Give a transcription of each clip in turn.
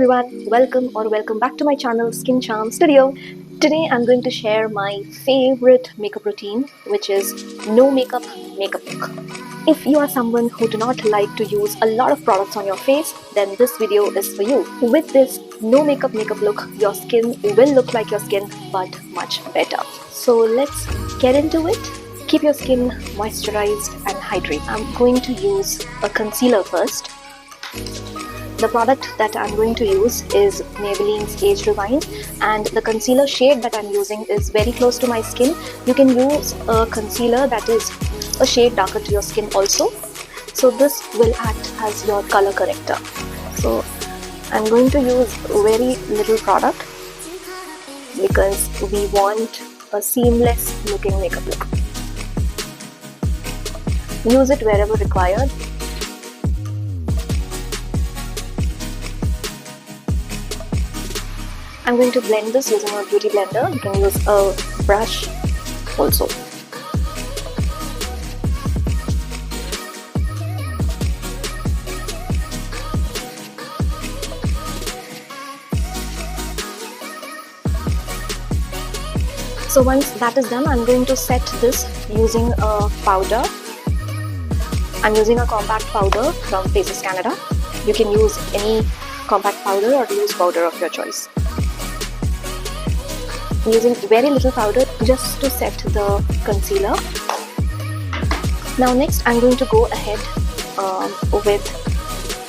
everyone, welcome back to my channel Skin Charm Studio. Today I'm going to share my favorite makeup routine, which is no makeup makeup look. If you are someone who do not like to use a lot of products on your face, then this video is for you. With this no makeup makeup look, your skin will look like your skin but much better. So let's get into it. Keep your skin moisturized and hydrated. I'm going to use a concealer first. The product that I'm going to use is Maybelline's Age Rewind, and the concealer shade that I'm using is very close to my skin. You can use a concealer that is a shade darker to your skin also. So this will act as your color corrector. So I'm going to use very little product because we want a seamless looking makeup look. Use it wherever required. I'm going to blend this using a beauty blender. You can use a brush also. So once that is done, I'm going to set this using a powder. I'm using a compact powder from Faces Canada. You can use any compact powder or loose powder of your choice. I'm using very little powder just to set the concealer. Now next I'm going to go ahead with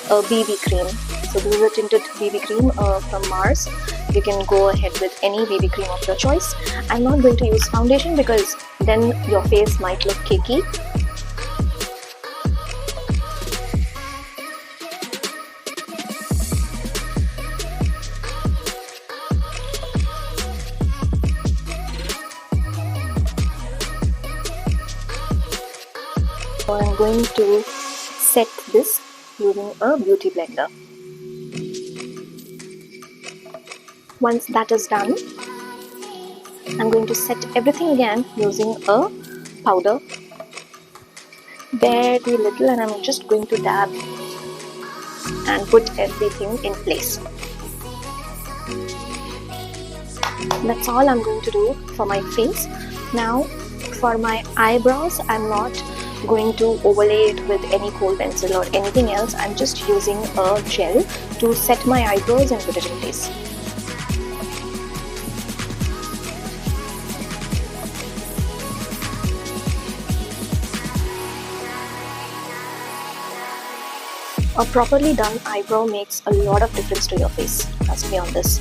a BB cream. So this is a tinted BB cream from Mars. You can go ahead with any BB cream of your choice. I'm not going to use foundation because then your face might look cakey. So I'm going to set this using a beauty blender. Once that is done, I'm going to set everything again using a powder. Very little, and I'm just going to dab and put everything in place. That's all I'm going to do for my face. Now for my eyebrows, I'm not going to overlay it with any kohl pencil or anything else. I'm just using a gel to set my eyebrows and put it in place. A properly done eyebrow makes a lot of difference to your face. Trust me on this.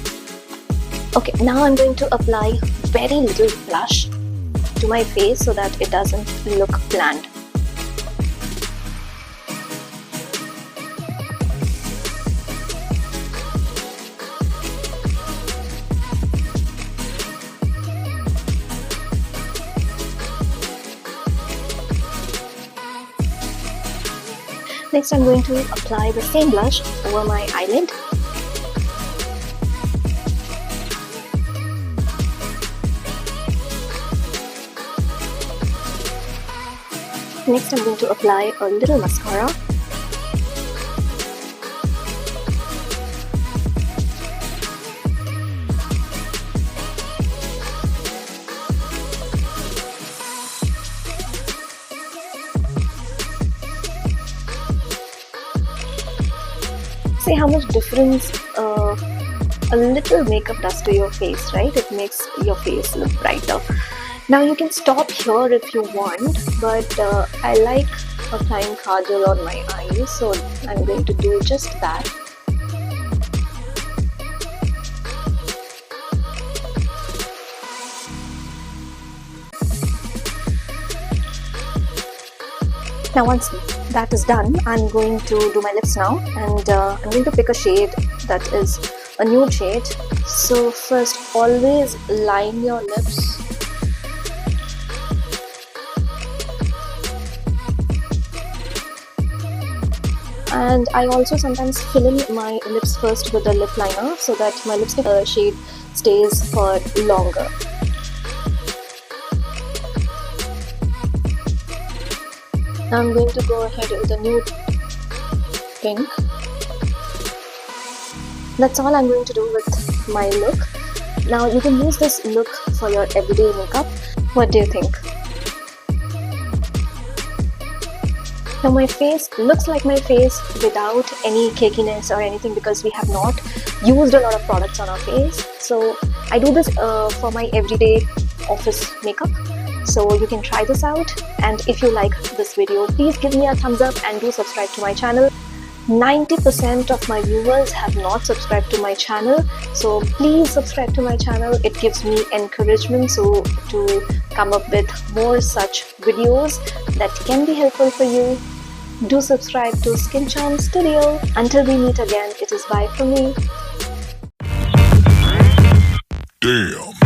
Okay, now I'm going to apply very little blush to my face so that it doesn't look bland. Next, I'm going to apply the same blush over my eyelid. Next, I'm going to apply a little mascara. See how much difference a little makeup does to your face, right? It makes your face look brighter. Now you can stop here if you want, but I like applying kajal on my eyes, so I'm going to do just that. Now once that is done, I'm going to do my lips now, and I'm going to pick a shade that is a nude shade. So first, always line your lips. And I also sometimes fill in my lips first with a lip liner so that my lipstick shade stays for longer. Now I'm going to go ahead with a nude pink. That's all I'm going to do with my look. Now you can use this look for your everyday makeup. What do you think? Now my face looks like my face without any cakiness or anything because we have not used a lot of products on our face. So I do this for my everyday office makeup. So you can try this out, and if you like this video, please give me a thumbs up and do subscribe to my channel. 90% of my viewers have not subscribed to my channel, so please subscribe to my channel. It gives me encouragement to come up with more such videos that can be helpful for you. Do subscribe to Skin Charm Studio. Until we meet again, it is bye from me. Damn.